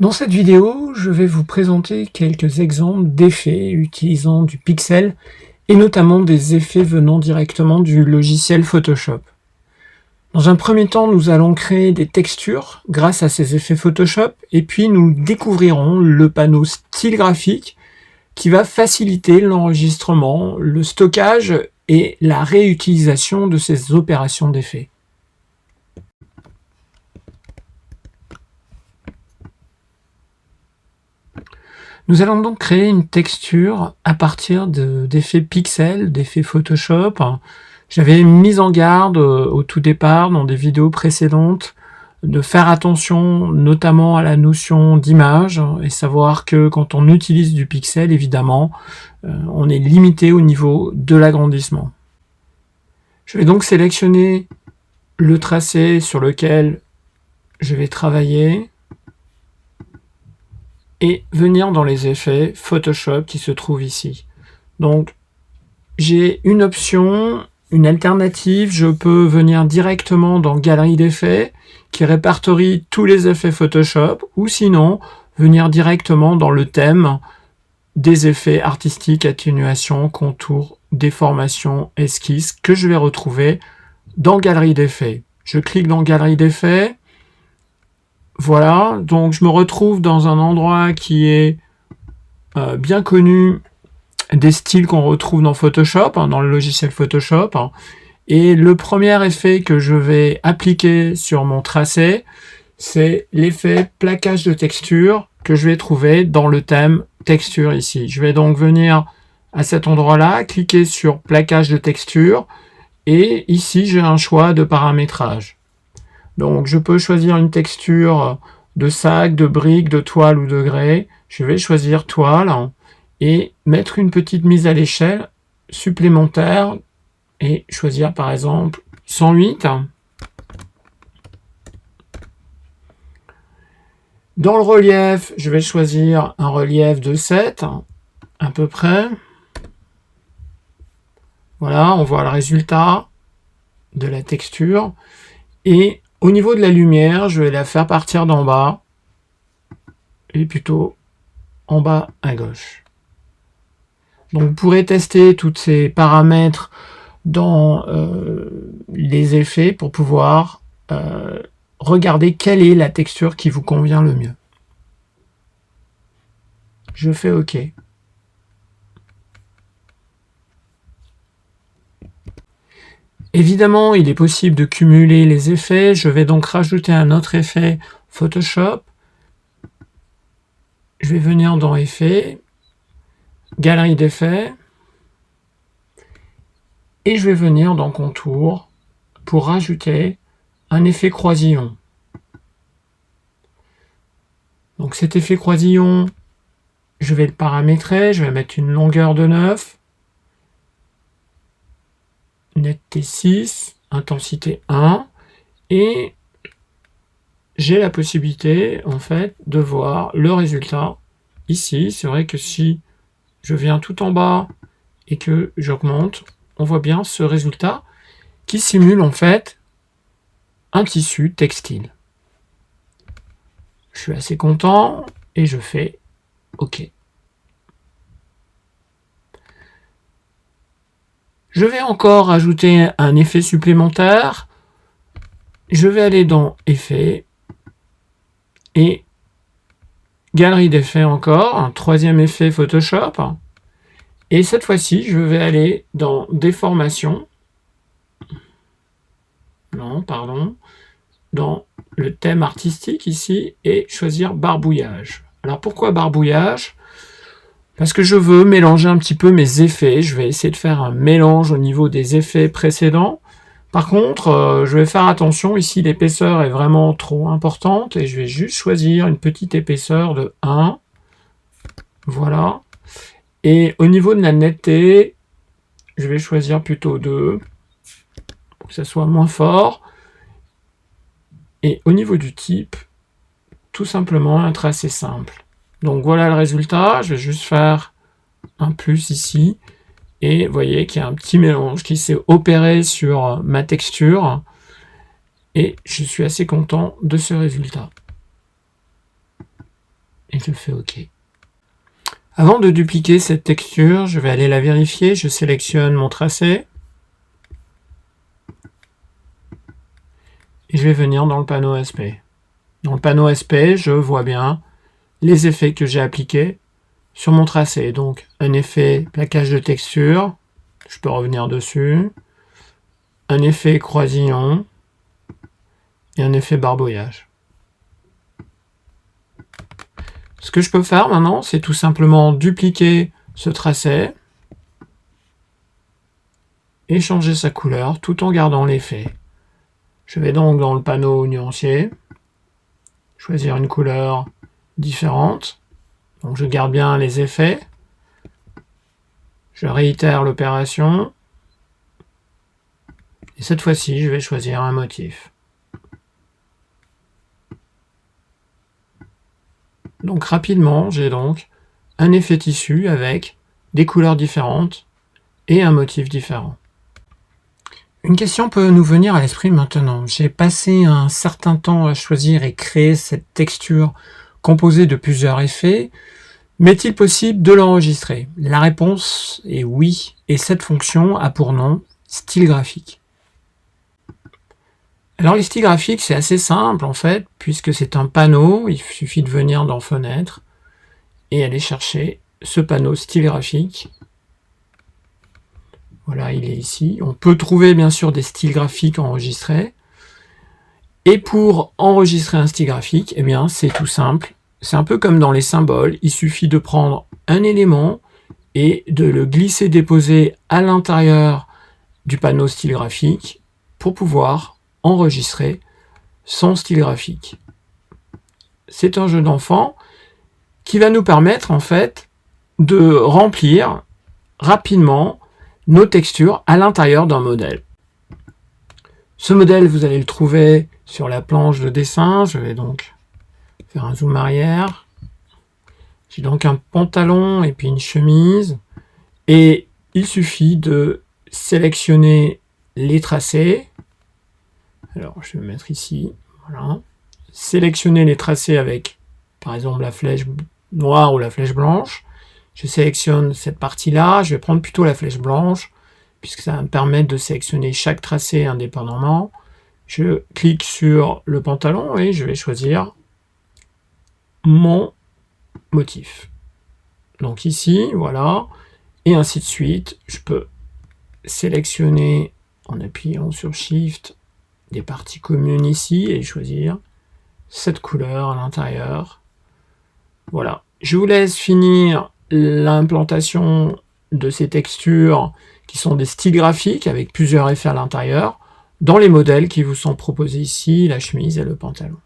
Dans cette vidéo, je vais vous présenter quelques exemples d'effets utilisant du pixel et notamment des effets venant directement du logiciel Photoshop. Dans un premier temps, nous allons créer des textures grâce à ces effets Photoshop et puis nous découvrirons le panneau style graphique qui va faciliter l'enregistrement, le stockage et la réutilisation de ces opérations d'effets. Nous allons donc créer une texture à partir d'effets pixels, d'effets Photoshop. J'avais mis en garde au tout départ, dans des vidéos précédentes, de faire attention notamment à la notion d'image et savoir que quand on utilise du pixel, évidemment, on est limité au niveau de l'agrandissement. Je vais donc sélectionner le tracé sur lequel je vais travailler et venir dans les effets Photoshop qui se trouvent ici. Donc j'ai une option, une alternative, je peux venir directement dans Galerie d'effets qui répertorie tous les effets Photoshop, ou sinon venir directement dans le thème des effets artistiques, atténuation, contour, déformation, esquisse, que je vais retrouver dans Galerie d'effets. Je clique dans Galerie d'effets. Voilà, donc je me retrouve dans un endroit qui est bien connu des styles qu'on retrouve dans Photoshop, dans le logiciel Photoshop. Et le premier effet que je vais appliquer sur mon tracé, c'est l'effet plaquage de texture que je vais trouver dans le thème texture ici. Je vais donc venir à cet endroit-là, cliquer sur plaquage de texture, et ici j'ai un choix de paramétrage. Donc je peux choisir une texture de sac, de brique, de toile ou de grès. Je vais choisir toile et mettre une petite mise à l'échelle supplémentaire et choisir par exemple 108. Dans le relief, je vais choisir un relief de 7 à peu près. Voilà, on voit le résultat de la texture. Et au niveau de la lumière, je vais la faire partir d'en bas, et plutôt en bas à gauche. Donc vous pourrez tester tous ces paramètres dans les effets pour pouvoir regarder quelle est la texture qui vous convient le mieux. Je fais OK. Évidemment, il est possible de cumuler les effets. Je vais donc rajouter un autre effet Photoshop. Je vais venir dans Effets, Galerie d'effets, et je vais venir dans Contour pour rajouter un effet croisillon. Donc cet effet croisillon, je vais le paramétrer, je vais mettre une longueur de 9, netteté 6, intensité 1, et j'ai la possibilité en fait de voir le résultat ici. C'est vrai que si je viens tout en bas et que j'augmente, on voit bien ce résultat qui simule en fait un tissu textile. Je suis assez content et je fais OK. Je vais encore ajouter un effet supplémentaire. Je vais aller dans Effets et Galerie d'effets encore, un troisième effet Photoshop. Et cette fois-ci, je vais aller dans Déformation. Non, pardon. Dans le thème artistique ici et choisir Barbouillage. Alors pourquoi Barbouillage ? Parce que je veux mélanger un petit peu mes effets. Je vais essayer de faire un mélange au niveau des effets précédents. Par contre, je vais faire attention. Ici, l'épaisseur est vraiment trop importante et je vais juste choisir une petite épaisseur de 1. Voilà. Et au niveau de la netteté, je vais choisir plutôt 2 pour que ça soit moins fort. Et au niveau du type, tout simplement un tracé simple. Donc voilà le résultat. Je vais juste faire un plus ici. Et vous voyez qu'il y a un petit mélange qui s'est opéré sur ma texture. Et je suis assez content de ce résultat. et je fais OK. Avant de dupliquer cette texture, je vais aller la vérifier. Je sélectionne mon tracé. Et je vais venir dans le panneau aspect. Dans le panneau aspect, je vois bien les effets que j'ai appliqués sur mon tracé. Donc, un effet plaquage de texture. Je peux revenir dessus. Un effet croisillon. Et un effet barbouillage. Ce que je peux faire maintenant, c'est tout simplement dupliquer ce tracé et changer sa couleur tout en gardant l'effet. Je vais donc dans le panneau nuancier, choisir une couleur différente. Donc je garde bien les effets. Je réitère l'opération. Et cette fois-ci, je vais choisir un motif. Donc rapidement, j'ai donc un effet tissu avec des couleurs différentes et un motif différent. Une question peut nous venir à l'esprit maintenant. J'ai passé un certain temps à choisir et créer cette texture composée de plusieurs effets. M'est-il possible de l'enregistrer? La réponse est oui, et cette fonction a pour nom style graphique. Alors les styles graphiques, c'est assez simple en fait, puisque c'est un panneau, il suffit de venir dans Fenêtre et aller chercher ce panneau style graphique. Voilà, il est ici. On peut trouver bien sûr des styles graphiques enregistrés. Et pour enregistrer un style graphique, eh bien c'est tout simple. C'est un peu comme dans les symboles, il suffit de prendre un élément et de le glisser-déposer à l'intérieur du panneau style graphique pour pouvoir enregistrer son style graphique. C'est un jeu d'enfant qui va nous permettre en fait de remplir rapidement nos textures à l'intérieur d'un modèle. Ce modèle, vous allez le trouver sur la planche de dessin. Je vais donc faire un zoom arrière. J'ai donc un pantalon et puis une chemise. Et il suffit de sélectionner les tracés. Alors, je vais me mettre ici. Voilà. Sélectionner les tracés avec, par exemple, la flèche noire ou la flèche blanche. Je sélectionne cette partie-là. Je vais prendre plutôt la flèche blanche, puisque ça va me permettre de sélectionner chaque tracé indépendamment. Je clique sur le pantalon et je vais choisir mon motif. Donc ici, voilà. Et ainsi de suite. Je peux sélectionner en appuyant sur Shift des parties communes ici et choisir cette couleur à l'intérieur. Voilà. Je vous laisse finir l'implantation de ces textures qui sont des styles graphiques avec plusieurs effets à l'intérieur dans les modèles qui vous sont proposés ici, la chemise et le pantalon.